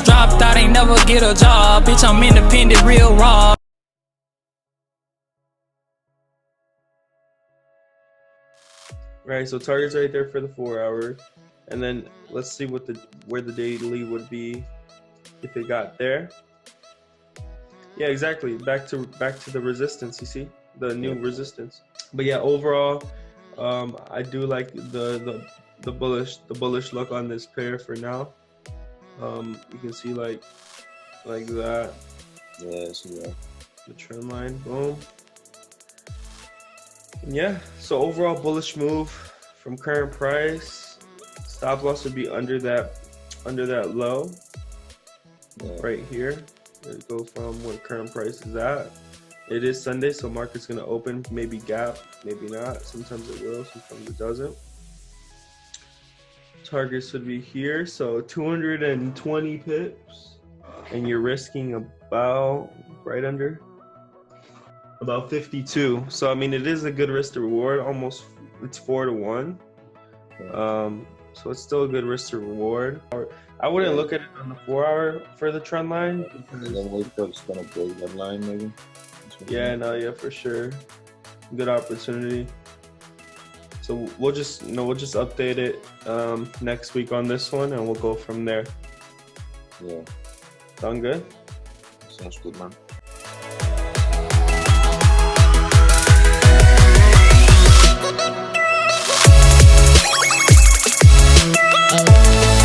Dropped out, ain't never get a job. Bitch, I'm independent, real raw. Right, so target's right there for the 4 hour, and then let's see what where the daily would be if it got there. Yeah, exactly. Back to the resistance. You see the new resistance. But yeah, overall, I do like the bullish look on this pair for now. You can see like that. Yeah, I see that. The trend line, boom. And yeah, so overall bullish move from current price. Stop loss would be under that low, right here. Let's go from what current price is at. It is Sunday, so market's gonna open, maybe gap, maybe not. Sometimes it will, sometimes it doesn't. Targets would be here, so 220 pips, and you're risking about right under about 52. So I mean, it is a good risk to reward. Almost, it's 4 to 1. So it's still a good risk to reward. I wouldn't look at it on the 4 hour for the trend line. And then wait till it's gonna break that line, maybe. Yeah, no, yeah, for sure. Good opportunity. So we'll just update it next week on this one, and we'll go from there. Yeah. Sound good? Sounds good, man. Oh.